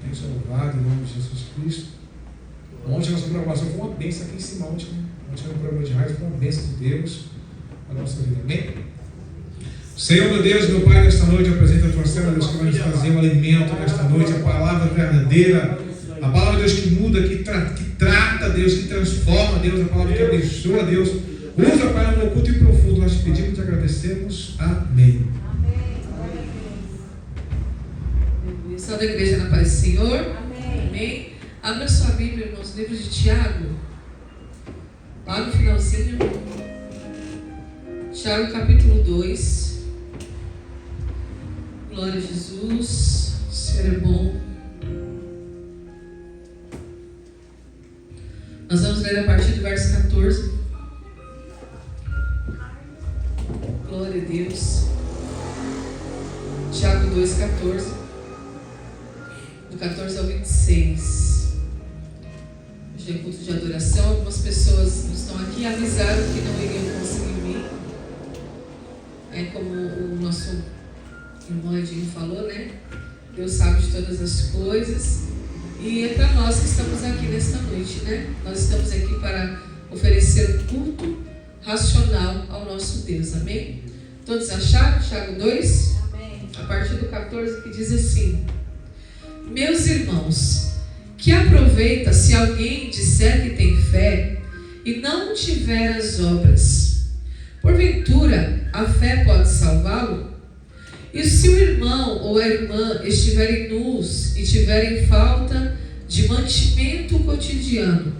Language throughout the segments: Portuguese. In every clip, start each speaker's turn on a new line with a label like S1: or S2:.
S1: Deus seja louvado em nome de Jesus Cristo. Ontem a nossa programação foi uma bênção aqui em cima. Ontem no programa de rádio foi uma bênção de Deus para a nossa vida. Amém? Senhor, meu Deus, meu Pai, nesta noite apresenta a tua serva, Deus, que vai nos trazer um alimento nesta noite, a palavra verdadeira, a palavra, Deus, que muda, que trata, Deus, que transforma, Deus, a palavra que abençoa, Deus. Usa, Pai, no oculto e profundo. Nós te pedimos e te agradecemos. Amém.
S2: Salve a igreja na paz do Senhor. Amém. Abra sua Bíblia, irmãos, livro de Tiago. Lá no finalzinho. Tiago capítulo 2. Glória a Jesus. O Senhor é bom. Nós vamos ler a partir do verso 14. Glória a Deus. Tiago 2,14. Do 14 ao 26. Hoje é culto de adoração. Algumas pessoas que estão aqui avisaram que não iriam conseguir vir. É como o nosso irmão Edinho falou, né? Deus sabe de todas as coisas. E é para nós que estamos aqui nesta noite, né? Nós estamos aqui para oferecer um culto racional ao nosso Deus. Amém? Todos acharam? Tiago 2? Amém. A partir do 14, que diz assim: Meus irmãos, que aproveita se alguém disser que tem fé e não tiver as obras? Porventura, a fé pode salvá-lo? E se o irmão ou a irmã estiverem nus e tiverem falta de mantimento cotidiano,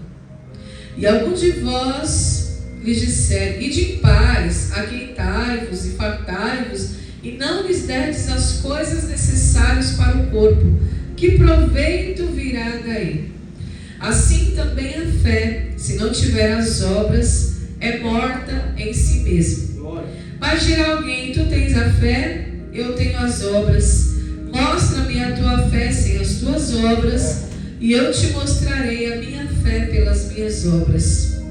S2: e algum de vós lhes disser: ide em paz, aquentai-vos e fartai-vos, e não lhes derdes as coisas necessárias para o corpo, que proveito virá daí? Assim também a fé, se não tiver as obras, é morta em si mesma. Mas dirá alguém: tu tens a fé, eu tenho as obras. Mostra-me a tua fé sem as tuas obras, e eu te mostrarei a minha fé pelas minhas obras.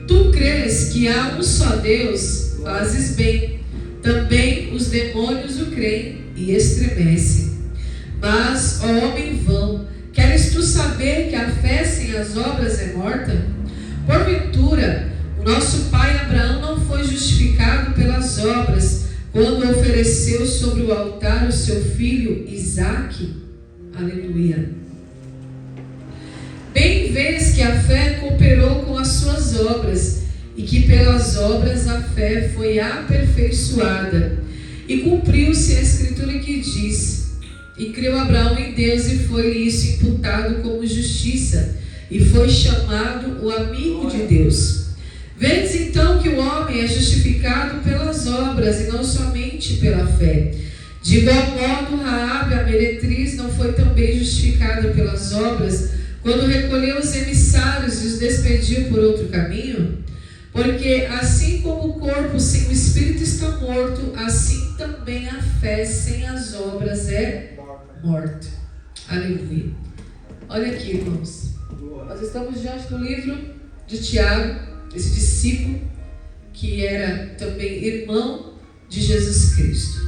S2: Tu crês que há um só Deus? Fazes bem. Também os demônios o creem e estremecem. Mas, ó homem vão, queres tu saber que a fé sem as obras é morta? Porventura, o nosso pai Abraão não foi justificado pelas obras, quando ofereceu sobre o altar o seu filho Isaque? Aleluia. Bem vês que a fé cooperou com as suas obras, e que pelas obras a fé foi aperfeiçoada. E cumpriu-se a escritura que diz: e creu Abraão em Deus, e foi-lhe isso imputado como justiça, e foi chamado o amigo de Deus. Vedes então que o homem é justificado pelas obras, e não somente pela fé. De igual modo, Raabe, a meretriz, não foi também justificada pelas obras, quando recolheu os emissários e os despediu por outro caminho? Porque assim como o corpo sem o espírito está morto, assim também a fé sem as obras é morta. Aleluia. Olha aqui, irmãos. Nós estamos diante do livro de Tiago, esse discípulo que era também irmão de Jesus Cristo.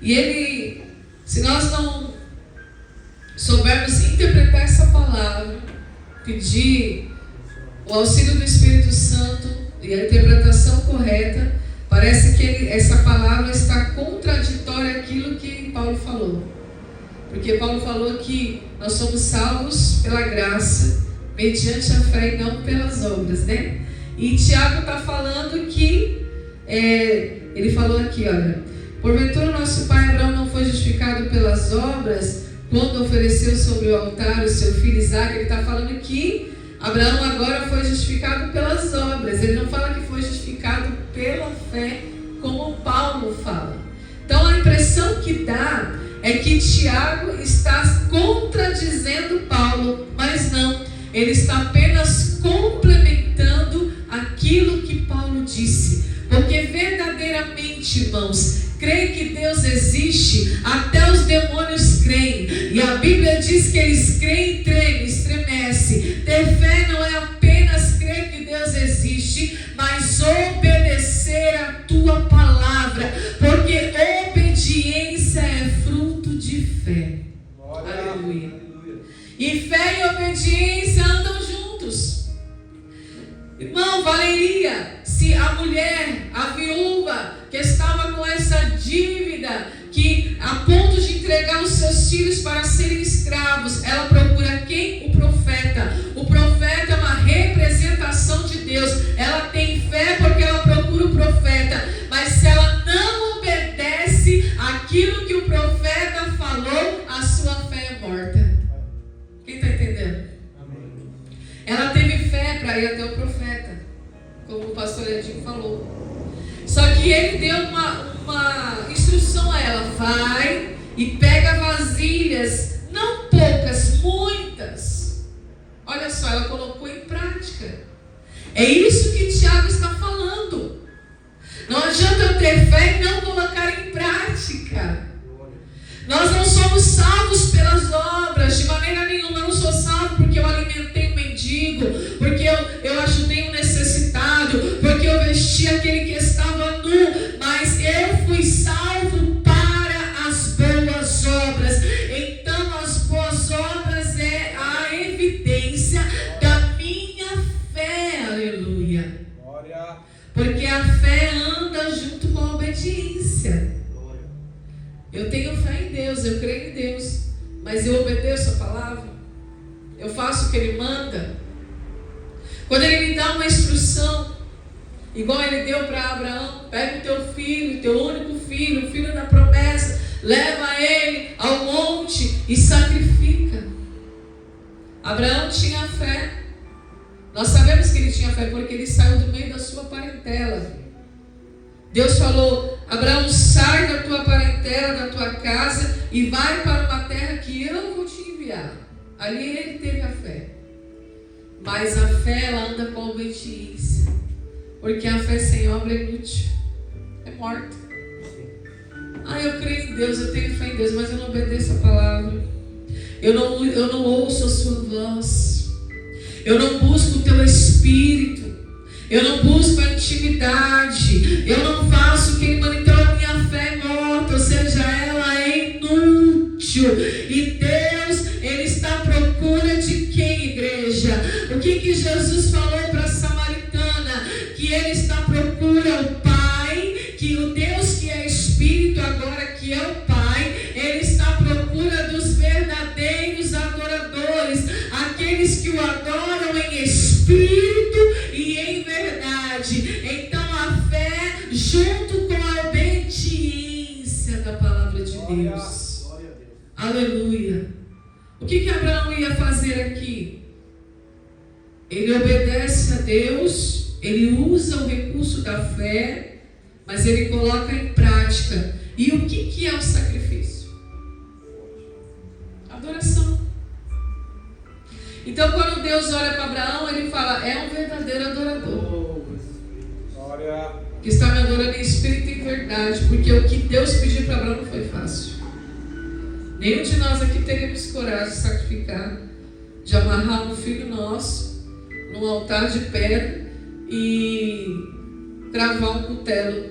S2: E ele, se nós não soubermos interpretar essa palavra, pedir o auxílio do Espírito Santo e a interpretação correta, parece que essa palavra está contraditória àquilo que Paulo falou. Porque Paulo falou que nós somos salvos pela graça, mediante a fé e não pelas obras, né? E Tiago está falando que, ele falou aqui, olha: porventura nosso pai Abraão não foi justificado pelas obras, quando ofereceu sobre o altar o seu filho Isaque. Ele está falando que Abraão agora foi justificado pelas obras. Ele não fala que foi justificado pela fé, como Paulo fala. Então a impressão que dá é que Tiago está contradizendo Paulo, mas não, ele está apenas complementando aquilo que Paulo disse. Porque verdadeiramente, irmãos, creem que Deus existe, até os demônios creem. E a Bíblia diz que eles creem e tremem, estremecem. Ter fé não é apenas crer que Deus existe, mas obedecer a tua palavra. Porque obediência é fruto de fé. Aleluia. E fé e obediência andam juntos. Irmão, valeria se a mulher, a viúva, que estava com essa dívida, que a ponto de entregar os seus filhos para serem escravos, ela procura quem? O profeta. O profeta é uma representação de Deus. Ela tem fé porque ela procura o profeta. Mas se ela não obedece aquilo que o profeta falou, a sua fé é morta. Quem está entendendo? Ela teve fé para ir até o profeta, como o pastor Edinho falou. Só que ele deu uma instrução a ela: vai e pega vasilhas, não poucas, muitas. Olha só, ela colocou em prática. É isso que Tiago está falando. Não adianta eu ter fé e não colocar em prática. Nós não somos salvos pelas obras, de maneira nenhuma. Eu não sou salvo porque eu alimentei um mendigo, porque eu ajudei um necessitado, porque eu vesti aquele que estava nu, mas eu fui salvo para as boas obras. Então as boas obras é a evidência da minha fé, aleluia. Porque a fé anda junto com a obediência. Eu tenho fé em Deus, eu creio em Deus, mas eu obedeço a palavra, eu faço o que Ele manda. Quando Ele me dá uma instrução, igual Ele deu para Abraão: pega o teu filho, teu único filho, o filho da promessa, leva ele ao monte e sacrifica. Abraão tinha fé. Nós sabemos que ele tinha fé porque ele saiu do meio da sua parentela. Deus falou: Abraão, sai da tua parentela, da tua casa e vai para uma terra que eu vou te enviar. Ali ele teve a fé. Mas a fé, ela anda com a obediência. Porque a fé sem obra é inútil. É morta. Eu creio em Deus, eu tenho fé em Deus, mas eu não obedeço a palavra. Eu não ouço a sua voz. Eu não busco o teu espírito. Eu não busco a intimidade. Eu não faço o que Ele manda. Então a minha fé é morta, ou seja, ela é inútil. E Deus, Ele está à procura de quem, igreja? O que Jesus falou para a samaritana? Que Ele está à procura, o Pai, que o Deus que é Espírito agora, que é o Pai, Ele está à procura dos verdadeiros adoradores, aqueles que o adoram em espírito e em verdade. Então a fé junto com a obediência da palavra de Deus. Aleluia. O que Abraão ia fazer aqui? Ele obedece a Deus, ele usa o recurso da fé, mas ele coloca em prática. E o que é o sacrifício? Adoração. Então quando Deus olha para Abraão, Ele fala: é um verdadeiro adorador, que está me adorando em espírito e em verdade. Porque o que Deus pediu para Abraão não foi fácil. Nenhum de nós aqui teríamos coragem de sacrificar, de amarrar um filho nosso num altar de pedra e cravar um cutelo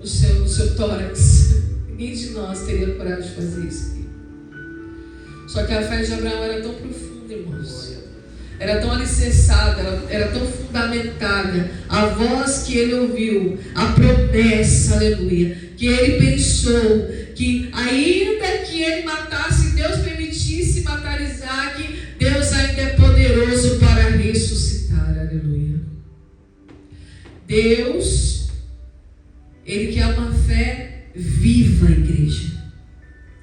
S2: no seu tórax. Ninguém de nós teria coragem de fazer isso. Só que a fé de Abraão era tão profunda, irmãos. Era tão alicerçada, era tão fundamentada. A voz que ele ouviu, a promessa, aleluia, que ele pensou que ainda que ele matasse, Deus permitisse matar Isaac, Deus ainda é poderoso para ressuscitar, aleluia. Deus, Ele quer uma fé viva, igreja,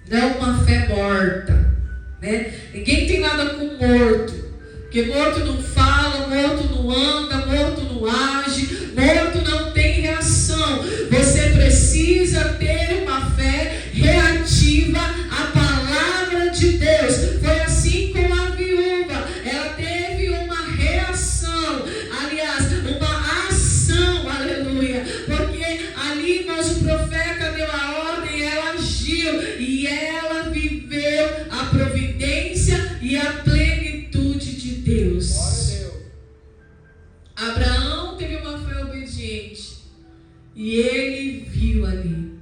S2: não uma fé morta, né? Ninguém tem nada com morto. Porque morto não fala, morto não anda, morto não age, morto não tem reação. Você precisa ter uma fé reativa à palavra de Deus. Foi assim com a viúva. Ela teve uma reação, aliás, uma ação, aleluia. Porque ali, mas o profeta deu a ordem, ela agiu e ela viveu a providência e a plenitude de Deus. Abraão teve uma fé obediente e ele viu ali.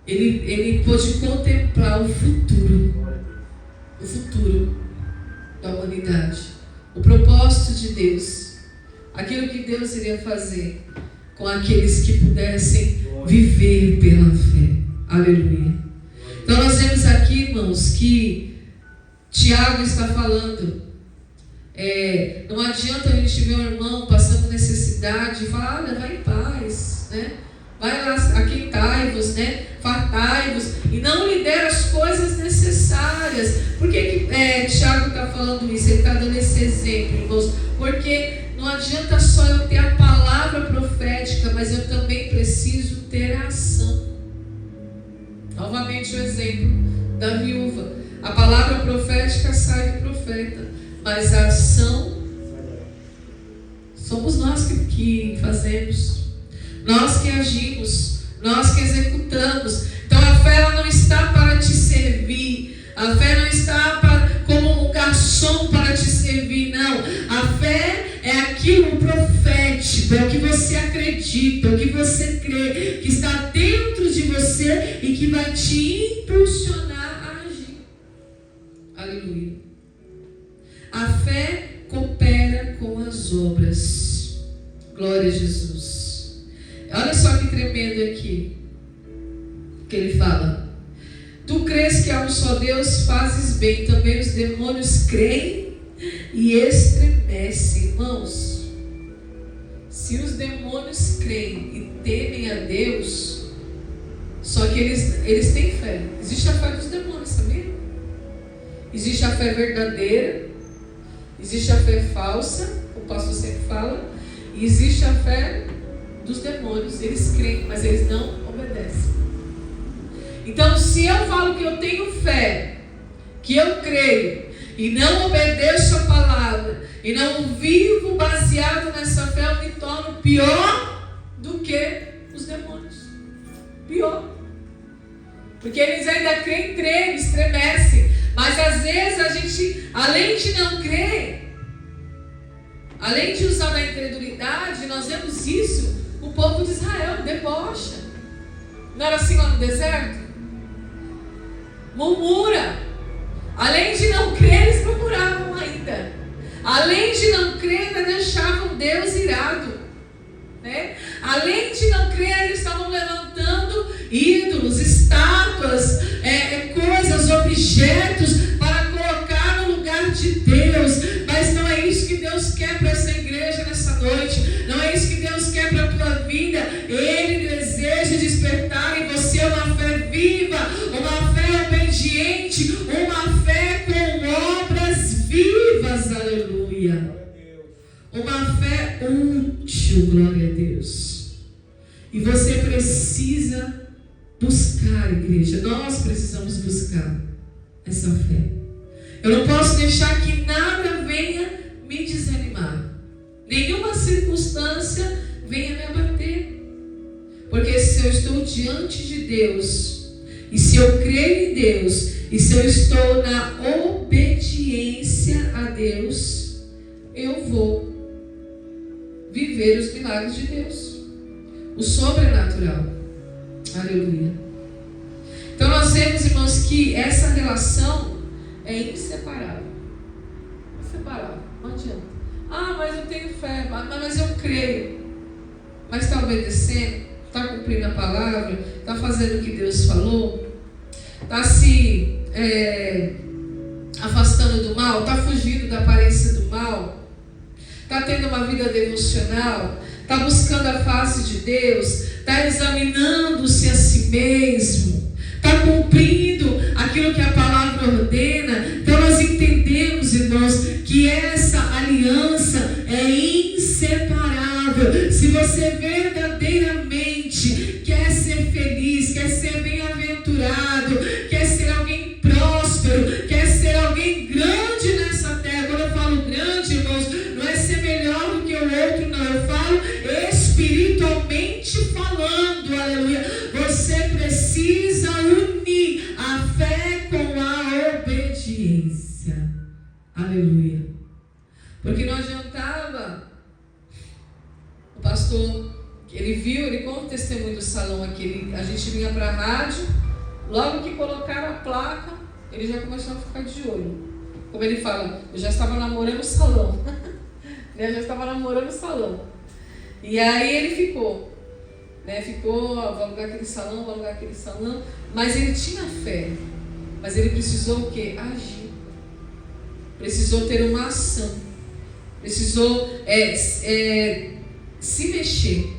S2: Ele pôde contemplar o futuro. O futuro. da humanidade, o propósito de Deus, aquilo que Deus iria fazer com aqueles que pudessem viver pela fé. Aleluia. Então nós vemos aqui, irmãos, que Tiago está falando, não adianta a gente ver um irmão passando necessidade e falar, olha, vai em paz, né? Vai lá, aquentai-vos, né? Fartai-vos, e não lhe der as coisas necessárias. Por que Tiago está falando isso? Ele está dando esse exemplo, irmãos, porque não adianta só eu ter a palavra profética, mas eu também preciso ter a ação. Novamente o exemplo da viúva. A palavra profética sai do profeta, mas a ação somos nós que fazemos, nós que agimos, nós que executamos. Então a fé ela não está para te servir, a fé não está como um garçom para te servir, não. A fé é aquilo profético, é o que você acredita, é o que você crê, que está dentro de você e que vai te impulsionar a agir. Aleluia. A fé coopera com as obras. Glória a Jesus. Olha só que tremendo aqui que ele fala: tu crês que há um só Deus, fazes bem. Também os demônios creem e estremecem. Irmãos, se os demônios creem e temem a Deus, só que eles têm fé. Existe a fé dos demônios, sabia? Existe a fé verdadeira, existe a fé falsa, o pastor sempre fala, e existe a fé dos demônios. Eles creem, mas eles não obedecem. Então, se eu falo que eu tenho fé, que eu creio, e não obedeço a palavra, e não vivo baseado nessa fé, eu me torno pior do que os demônios. Pior. Porque eles ainda creem, tremem, estremecem. Mas às vezes a gente, além de não crer, além de usar da incredulidade, nós vemos isso, o povo de Israel debocha. Não era assim lá no deserto? Murmura. Além de não crer, eles murmuravam ainda. Além de não crer, ainda deixavam Deus irado, né? Além de não crer, eles estavam levantando ídolos, estátuas, coisas, objetos para colocar no lugar de Deus. Mas não é isso que Deus quer para essa igreja nessa noite. Não é isso que Deus quer para a tua vida. Ele deseja despertar em você uma fé viva, uma fé obediente, uma fé com obras vivas. Aleluia. Uma fé útil, glória a Deus. E você precisa buscar, igreja. Nós precisamos buscar essa fé. Eu não posso deixar que nada venha me desanimar. Nenhuma circunstância venha me abater. Porque se eu estou diante de Deus, e se eu creio em Deus, e se eu estou na obediência a Deus, eu vou viver os milagres de Deus, o sobrenatural. Aleluia. Então nós vemos, irmãos, que essa relação é inseparável. Inseparável, não adianta. Mas eu tenho fé, mas eu creio. Mas está obedecendo? Está cumprindo a palavra? Está fazendo o que Deus falou? Está se afastando do mal? Está fugindo da aparência do mal? Está tendo uma vida devocional? Está buscando a face de Deus? Está examinando-se a si mesmo? Está cumprindo aquilo que a palavra ordena? Então nós entendemos, irmãos, que essa aliança é inseparável. Se você verdadeiramente quer ser feliz, quer ser bem-aventurado, quer ser alguém próspero, quer ser alguém grande nessa terra. Quando eu falo grande, irmãos, não é ser melhor do que o outro, não. Eu falo espiritualmente falando, aleluia. Você precisa unir a fé com a obediência, aleluia. Porque não adiantava o pastor, ele conta o testemunho do salão aqui, a gente vinha para a rádio, logo que colocaram a placa, ele já começou a ficar de olho. Como ele fala, eu já estava namorando o salão. Eu já estava namorando o salão. E aí ele ficou. Ficou, vou alugar aquele salão, vou alugar aquele salão. Mas ele tinha fé. Mas ele precisou o quê? Agir. Precisou ter uma ação. Precisou se mexer.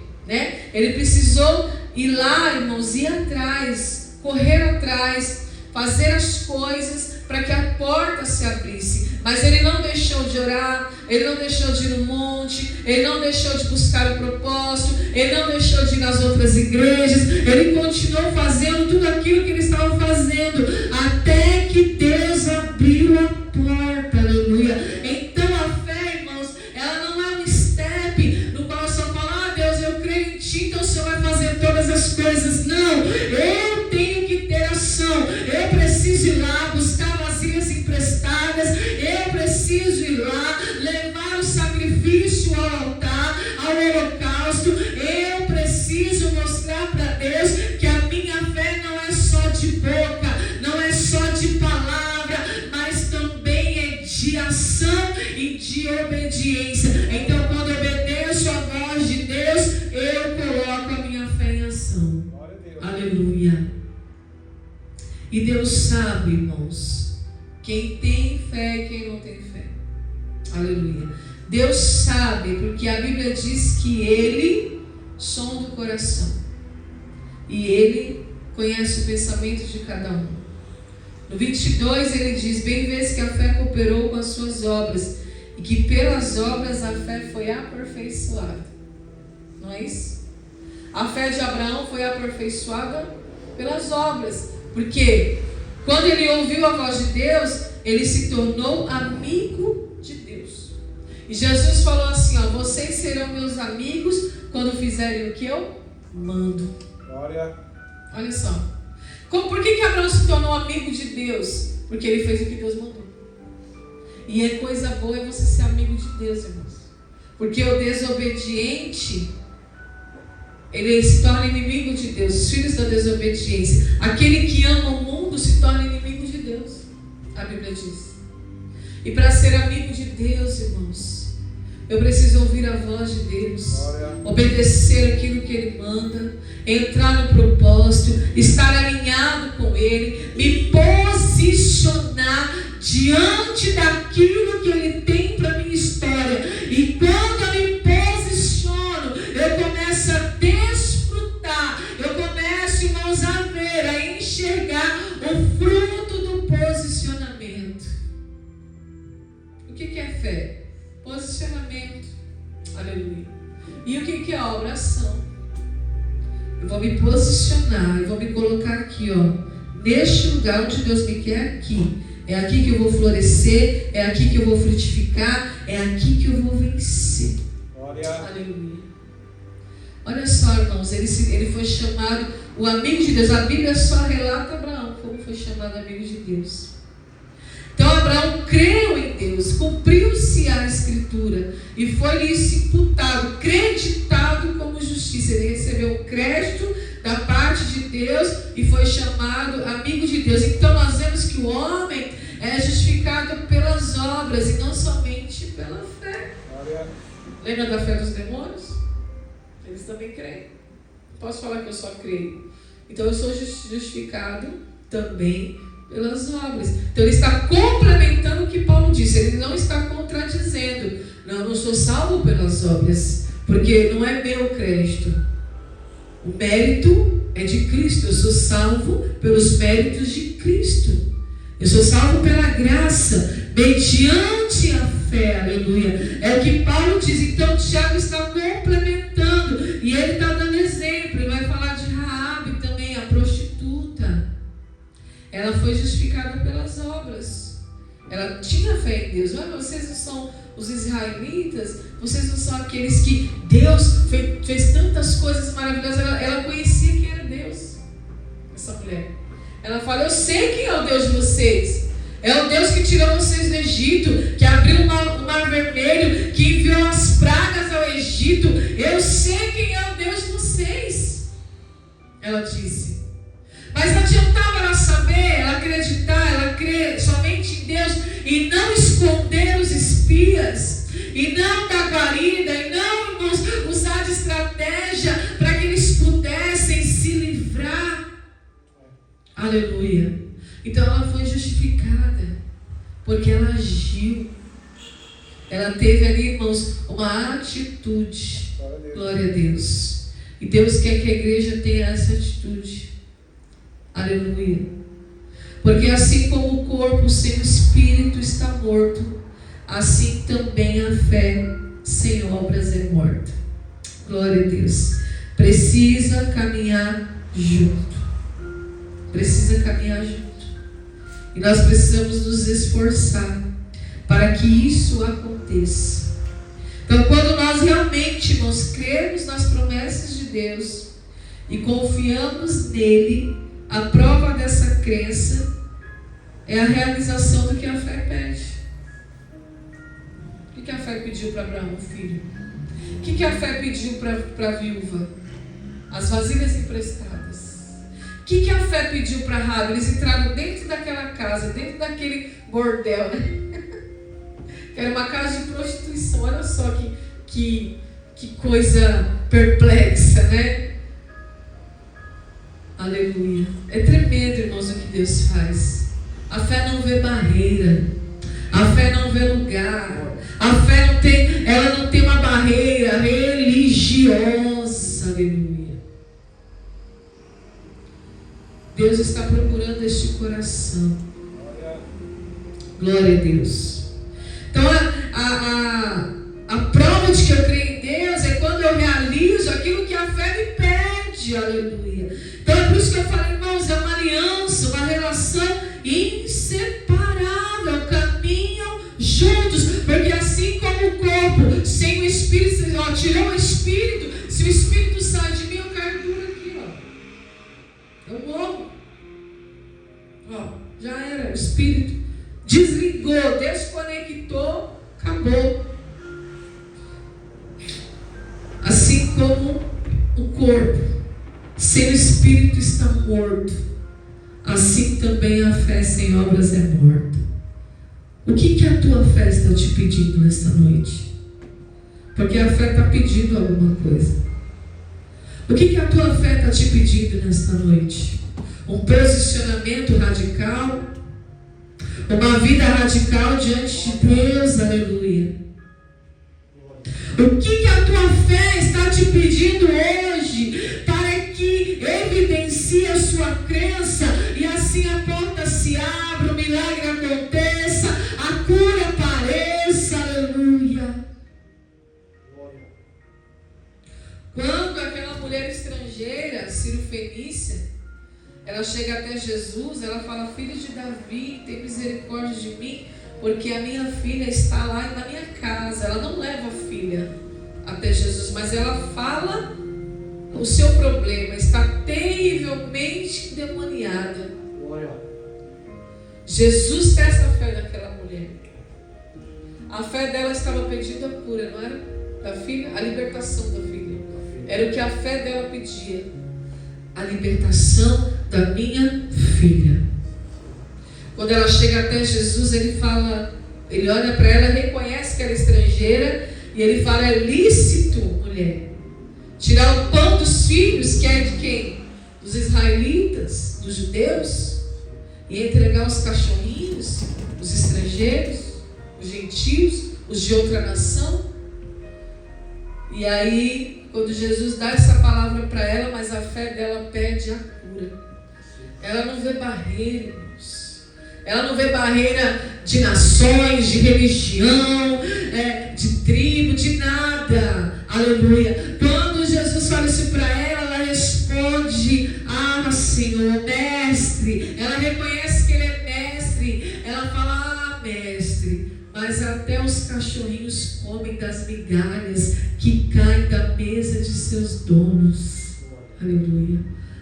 S2: Ele precisou ir lá, irmãos, ir atrás, correr atrás, fazer as coisas para que a porta se abrisse. Mas ele não deixou de orar, ele não deixou de ir no monte, ele não deixou de buscar o propósito, ele não deixou de ir nas outras igrejas, ele continuou fazendo tudo aquilo que ele estava fazendo, até que Deus abriu a porta, aleluia. Então a fé, irmãos, ela não é um step no qual eu só falo, Deus, eu creio em Ti, então o Senhor vai fazer todas as coisas. Não, eu tenho que ter ação, eu preciso ir lá buscar vasilhas emprestadas, eu preciso ir lá levar o sacrifício ao altar, ao holocausto, eu preciso mostrar para Deus que a minha fé não é só de boca, não é só de palavra, mas também é de ação e de obediência. Então, quando eu obedeço a voz de Deus, eu coloco a minha fé em ação. Aleluia. E Deus sabe, irmãos, quem tem fé e quem não tem fé. Aleluia. Deus sabe, porque a Bíblia diz que Ele sonda o coração. E Ele conhece o pensamento de cada um. No 22 ele diz, bem vês que a fé cooperou com as suas obras, e que pelas obras a fé foi aperfeiçoada. Não é isso? A fé de Abraão foi aperfeiçoada pelas obras. Porque quando ele ouviu a voz de Deus, ele se tornou amigo de Deus. E Jesus falou assim, vocês serão meus amigos quando fizerem o que eu mando.
S3: Glória.
S2: Olha só. Por que Abraão se tornou amigo de Deus? Porque ele fez o que Deus mandou. E é coisa boa você ser amigo de Deus, irmãos. Porque o desobediente, ele se torna inimigo de Deus. Os filhos da desobediência. Aquele que ama o mundo se torna inimigo de Deus. A Bíblia diz. E para ser amigo de Deus, irmãos, eu preciso ouvir a voz de Deus, obedecer aquilo que Ele manda, entrar no propósito, estar alinhado com Ele, me posicionar diante daquilo que Ele tem para a minha história. E quando eu me posiciono, eu começo a desfrutar, eu começo, irmãos, a ver, a enxergar o fruto do posicionamento. O que é fé? Posicionamento. Aleluia. E o que é a oração? Eu vou me posicionar, eu vou me colocar aqui, neste lugar onde Deus me quer aqui. É aqui que eu vou florescer, é aqui que eu vou frutificar, é aqui que eu vou vencer.
S3: Glória.
S2: Aleluia. Olha só, irmãos, ele foi chamado o amigo de Deus. A Bíblia só relata Abraão como foi chamado amigo de Deus. Então Abraão creu em Deus, cumpriu-se a Escritura e foi-lhe isso imputado, creditado como justiça. Ele recebeu o crédito da parte de Deus e foi chamado amigo de Deus. Então nós vemos que o homem é justificado pelas obras e não somente pela fé. Lembra da fé dos demônios? Eles também creem. Posso falar que eu só creio. Então eu sou justificado também pelas obras. Então ele está complementando o que Paulo disse. Ele não está contradizendo. Não, eu não sou salvo pelas obras, porque não é meu crédito. O mérito é de Cristo. Eu sou salvo pelos méritos de Cristo. Eu sou salvo pela graça, mediante a fé. Aleluia. É o que Paulo diz. Então Tiago está complementando e ele está dando exemplo. Ele vai falar de Raabe também, a prostituta. Ela foi justificada pelas obras. Ela tinha fé em Deus. Mas vocês não são os israelitas? Vocês não são aqueles que Deus fez tantas coisas maravilhosas? Ela conhecia quem era Deus. Essa mulher. Ela fala, eu sei quem é o Deus de vocês. É o Deus que tirou vocês do Egito, que abriu o mar vermelho, que enviou as pragas ao Egito. Eu sei quem é o Deus de vocês. Ela disse. Mas não adiantava ela saber, ela acreditar, ela crer somente em Deus. e não esconder os espias, e não dar guarida, e não, irmãos, usar de estratégia para que eles pudessem se livrar. Aleluia. Então ela foi justificada, porque ela agiu. Ela teve ali, irmãos, uma atitude. Glória a Deus. E Deus quer que a igreja tenha essa atitude. Aleluia. Porque assim como o corpo sem o espírito está morto, assim também a fé sem obras é morta. Glória a Deus. Precisa caminhar junto. Precisa caminhar junto. E nós precisamos nos esforçar para que isso aconteça. Então, quando nós realmente, irmãos, cremos nas promessas de Deus e confiamos nele, a prova dessa crença é a realização do que a fé pede. O que a fé pediu para Abraão, filho? O que a fé pediu para a viúva? As vasilhas emprestadas. O que a fé pediu para Rabi? Eles entraram dentro daquela casa, dentro daquele bordel, né? Era uma casa de prostituição. Olha só que coisa perplexa, né? Aleluia. É tremendo, irmãos, o que Deus faz. A fé não vê barreira. A fé não vê lugar. A fé não tem uma barreira religiosa. Aleluia. Deus está procurando este coração. Glória a Deus. Então a prova de que eu creio em Deus é quando eu realizo aquilo que a fé me pede. Aleluia. Então é por isso que eu falo, irmãos, é uma aliança, uma relação inseparável. Caminham juntos. Porque assim como o corpo sem o espírito, tirou o espírito, se o espírito sai de mim, eu caio duro aqui, eu morro. Já era, o espírito desligou, desconectou, acabou. Assim como o corpo sem o espírito está morto, assim também a fé sem obras é morta. O que a tua fé está te pedindo nesta noite? Porque a fé está pedindo alguma coisa. O que a tua fé está te pedindo nesta noite? Um posicionamento radical? Uma vida radical diante de Deus? Aleluia. O que a tua fé está te pedindo hoje para que evidencie a sua crença e assim a porta se abra, o milagre aconteça, a cura apareça? Aleluia. Quando aquela mulher estrangeira, Cirofenícia, ela chega até Jesus, ela fala: filho de Davi, tem misericórdia de mim, porque a minha filha está lá na minha casa. Ela não leva a filha até Jesus, mas ela fala o seu problema, está terrivelmente endemoniada. Jesus testa a fé daquela mulher. A fé dela estava pedindo a cura, não era? Da filha, a libertação da filha. Era o que a fé dela pedia. A libertação da minha filha. Quando ela chega até Jesus, ele fala, ele olha para ela, reconhece que ela é estrangeira, e ele fala: é lícito, mulher, tirar o pão dos filhos, que é de quem? Dos israelitas, dos judeus, e entregar os cachorrinhos, os estrangeiros, os gentios, os de outra nação. E aí, quando Jesus dá essa palavra para ela, mas a fé dela pede a cura. Ela não vê barreira, irmãos. Ela não vê barreira de nações, de religião, de tribo, de nada. Aleluia. Quando Jesus fala isso para ela, ela responde: ah, Senhor, mestre. Ela reconhece que ele é mestre. Ela fala: ah, mestre. Mas até os cachorrinhos comem das migalhas que caem da mesa de seus donos. Aleluia.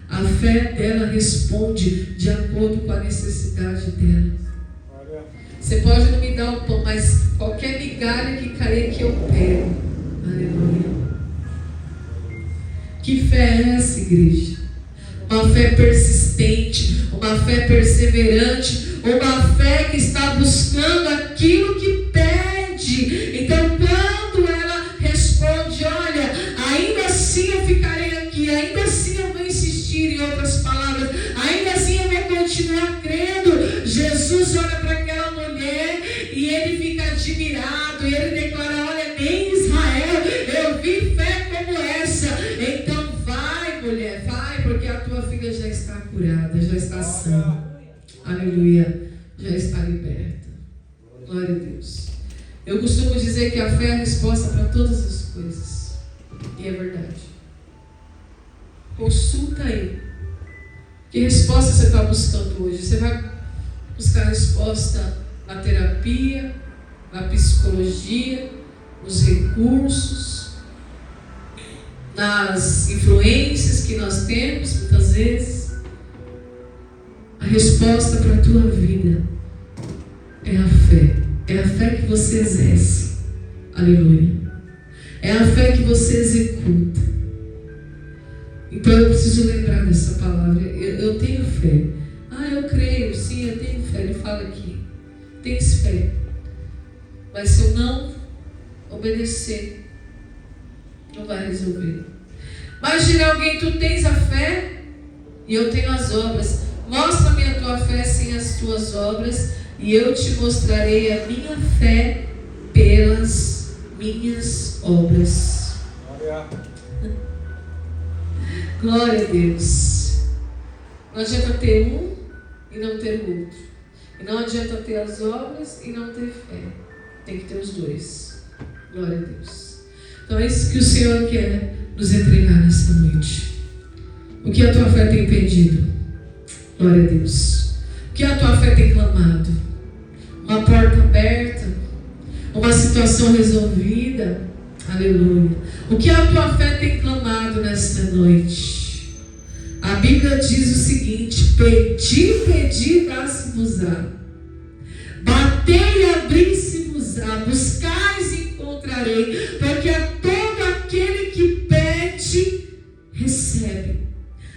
S2: A fé dela responde de acordo com a necessidade dela. Você pode não me dar o pão, mas qualquer migalha que cair aqui eu pego. Aleluia. Que fé é essa, igreja? Uma fé persistente, uma fé fé perseverante, uma fé que está buscando aquilo que pede. Então, quando ela responde: olha, ainda assim eu ficarei aqui, ainda assim eu vou insistir, em outras palavras, ainda assim eu vou continuar crendo. Jesus olha para aquela mulher e ele fica admirado, e ele declara: olha, nem em Israel eu vi fé como essa. Então vai, mulher, vai, porque a tua filha já está curada, já está sã. Aleluia, já está liberta. Glória a Deus. Eu costumo dizer que a fé é a resposta para todas as coisas, e é verdade. Consulta aí. Que resposta você está buscando hoje? Você vai buscar resposta na terapia, na psicologia, nos recursos, nas influências que nós temos, muitas vezes. A resposta para a tua vida é a fé. É a fé que você exerce. Aleluia. É a fé que você executa. Então eu preciso lembrar dessa palavra. Eu tenho fé. Eu creio, sim, eu tenho fé. Ele fala aqui: tens fé. Mas se eu não obedecer, não vai resolver. Imagine alguém: tu tens a fé e eu tenho as obras. Mostra-me a tua fé sem as tuas obras, e eu te mostrarei a minha fé pelas minhas obras. Glória a Deus. Não adianta ter um e não ter o outro. E não adianta ter as obras e não ter fé. Tem que ter os dois. Glória a Deus. Então é isso que o Senhor quer nos entregar nesta noite. O que a tua fé tem pedido? Glória a Deus. O que a tua fé tem clamado? Uma porta aberta? Uma situação resolvida? Aleluia. O que a tua fé tem clamado nesta noite? A Bíblia diz o seguinte: pedi, pedi, dar-se-vos-á. Batei e abri-se-vos-á. Buscais e encontrarei. Porque a todo aquele que pede, recebe.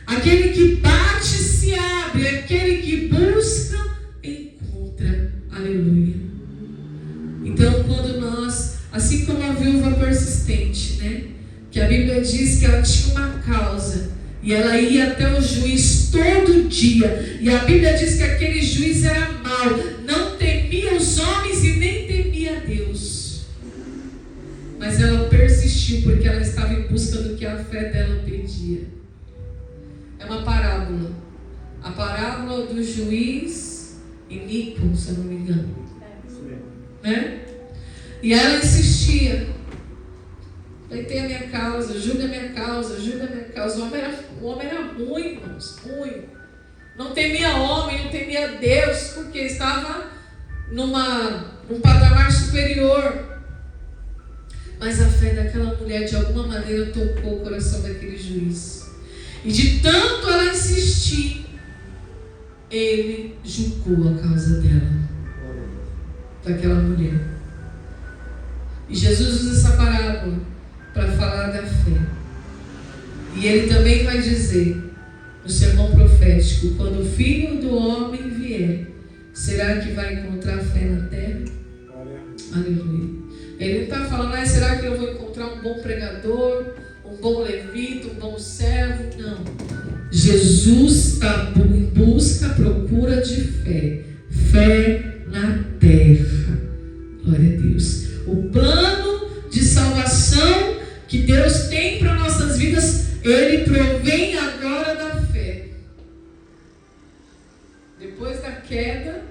S2: Aquele que bate, se abre. Aquele que busca, encontra. Aleluia. Então, quando nós, assim como a viúva persistente, né? Que a Bíblia diz que ela tinha uma causa e ela ia até o juiz todo dia. E a Bíblia diz que aquele juiz era mau, não temia os homens e nem temia Deus. Mas ela persistiu porque ela estava em busca do que a fé dela pedia. É uma parábola. A parábola do juiz iníquo, se eu não me engano. Né? E ela insistia: pleitei a minha causa, julga a minha causa, julga a minha causa. O homem era ruim, irmãos, ruim. Não temia homem, não temia Deus, porque estava num patamar superior. Mas a fé daquela mulher, de alguma maneira, tocou o coração daquele juiz. E de tanto ela insistir, ele julgou a causa dela, daquela mulher. E Jesus usa essa parábola para falar da fé. E ele também vai dizer no sermão profético: quando o Filho do Homem vier, será que vai encontrar fé na terra? Aleluia. Ele não está falando: será que eu vou encontrar um bom pregador, um bom levita, um bom servo? Não. Jesus está em busca, procura de fé. Fé na terra. Glória a Deus. O plano de salvação que Deus tem para nossas vidas, ele provém agora da fé. Depois da queda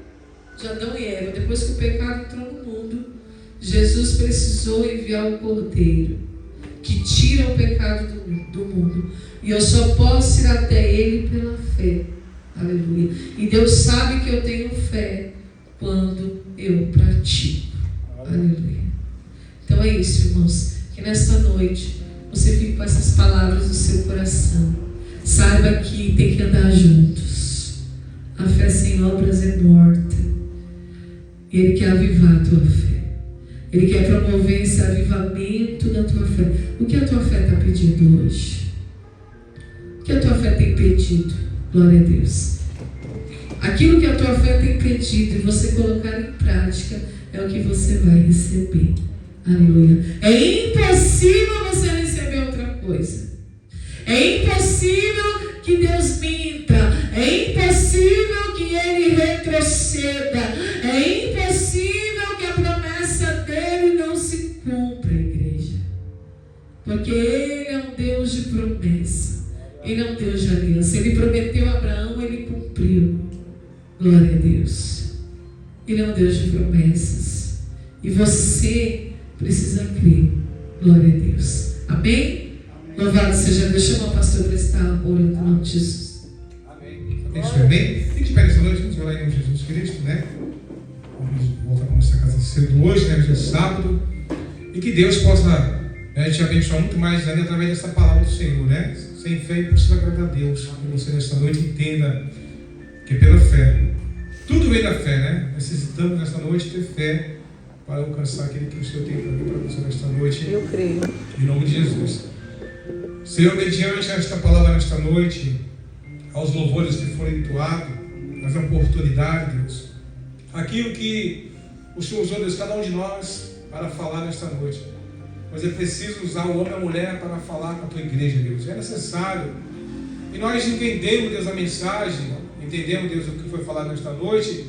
S2: de Adão e Eva, depois que o pecado entrou no mundo, Jesus precisou enviar o Cordeiro que tira o pecado do mundo. E eu só posso ir até ele pela fé. Aleluia. E Deus sabe que eu tenho fé quando eu pratico. Aleluia. Então é isso, irmãos. Que nesta noite você fique com essas palavras no seu coração. Saiba que tem que andar juntos. A fé sem obras é morta. E Ele quer avivar a tua fé. Ele quer promover esse avivamento da tua fé. O que a tua fé está pedindo hoje? O que a tua fé tem pedido? Glória a Deus. aquilo que a tua fé tem pedido e você colocar em prática, é o que você vai receber. Aleluia. É impossível você receber outra coisa. É impossível que Deus minta. É impossível que Ele retroceda. É impossível que a promessa dEle não se cumpra, igreja. Porque Ele é um Deus de promessa. Ele é um Deus de aliança. Ele prometeu a Abraão, Ele cumpriu. Glória a Deus. Ele é um Deus de promessas. E você precisa crer. Glória a Deus. Amém? Louvado seja Deus. Chama o pastor para estar orando no nome de Jesus.
S1: Amém. Amém. Fique de pé nessa noite. Vamos orar em nome de Jesus Cristo, né? Vamos voltar para nossa casa cedo hoje, né? Hoje é sábado. E que Deus possa te abençoar muito mais ainda através dessa palavra do Senhor, né? Sem fé é impossível agradar a Deus. Que você nesta noite entenda que pela fé, tudo vem da fé, né? Necessitamos nesta noite ter fé para alcançar aquilo que o Senhor tem para mim, para você nesta noite.
S2: Eu creio.
S1: Em nome de Jesus. Senhor, mediante esta palavra nesta noite, aos louvores que foram entoados, as oportunidades, Deus, aquilo que o Senhor usou, Deus, cada um de nós para falar nesta noite. Mas é preciso usar o homem e a mulher para falar com a tua igreja, Deus. É necessário. E nós entendemos, Deus, a mensagem, entendemos, Deus, o que foi falado nesta noite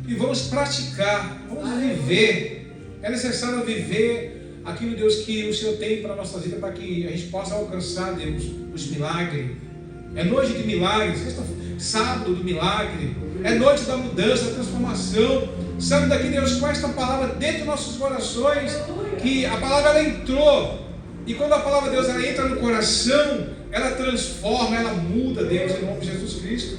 S1: e vamos praticar, vamos viver. É necessário viver aquilo, Deus, que o Senhor tem para a nossa vida, para que a gente possa alcançar, Deus, os milagres. É noite de milagres, sábado do milagre, é noite da mudança, da transformação. Sabe daqui, Deus, com esta palavra dentro dos nossos corações, que a palavra ela entrou, e quando a palavra de Deus ela entra no coração, ela transforma, ela muda, Deus, em nome de Jesus Cristo.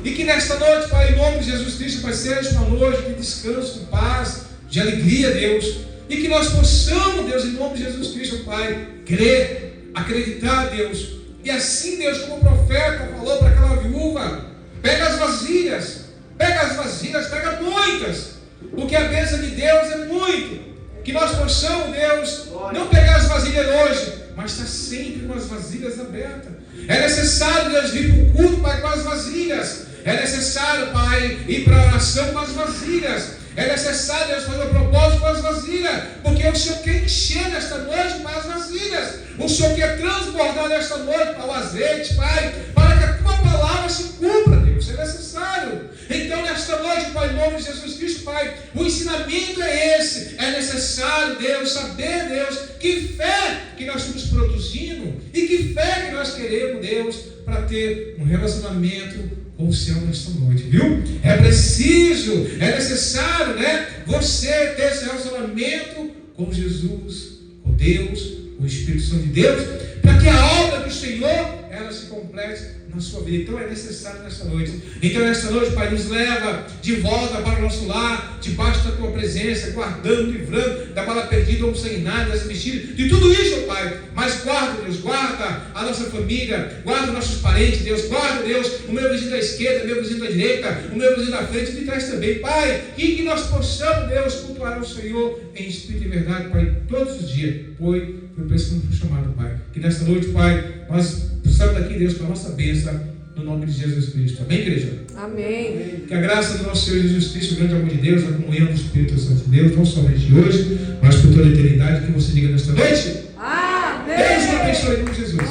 S1: E que nesta noite, Pai, em nome de Jesus Cristo, Pai, seja uma noite de descanso, de paz, de alegria, Deus. E que nós possamos, Deus, em nome de Jesus Cristo, Pai, crer, acreditar, Deus. E assim, Deus, como o profeta falou para aquela viúva, pega as vasilhas, pega muitas, porque a bênção de Deus é muito. Que nós possamos, Deus, não pegar as vasilhas hoje, mas estar sempre com as vasilhas abertas. É necessário, Deus, vir para o culto, Pai, com as vasilhas. É necessário, Pai, ir para a oração com as vasilhas. É necessário, Deus, fazer o propósito com as vasilhas. Porque o Senhor quer encher nesta noite para as vasilhas. O Senhor quer transbordar nesta noite para o azeite, Pai, para que a tua palavra se cumpra, Deus. É necessário. Então, nesta noite, Pai, em nome de Jesus Cristo, Pai, o ensinamento é esse. É necessário, Deus, saber, Deus, que fé que nós estamos produzindo e que fé que nós queremos, Deus, para ter um relacionamento com o Senhor nesta noite, viu? É preciso, é necessário, né? Você ter esse relacionamento com Jesus, com Deus, com o Espírito Santo de Deus, para que a obra do Senhor, ela se complete na sua vida. Então é necessário nesta noite. Então nesta noite, Pai, nos leva de volta para o nosso lar, debaixo da tua presença, guardando, livrando da bala perdida, ou sem nada, das mentiras, de tudo isso, Pai. Mas guarda, Deus, guarda a nossa família, guarda os nossos parentes, Deus, guarda, Deus, o meu vizinho da esquerda, o meu vizinho da direita, o meu vizinho da frente e de trás também, Pai. E que nós possamos, Deus, cultuar ao Senhor em espírito e verdade, Pai, todos os dias. Foi para isso que nos foi chamado, Pai. Que nesta noite, Pai, nós possamos daqui, Deus, com a nossa bênção, no nome de Jesus Cristo. Amém, igreja?
S2: Amém.
S1: Que a graça do nosso Senhor Jesus Cristo, o grande amor de Deus, a comunhão do Espírito Santo de Deus, não somente hoje, mas por toda a eternidade, que você diga nesta noite.
S2: Amém.
S1: Deus o abençoe em nome de Jesus.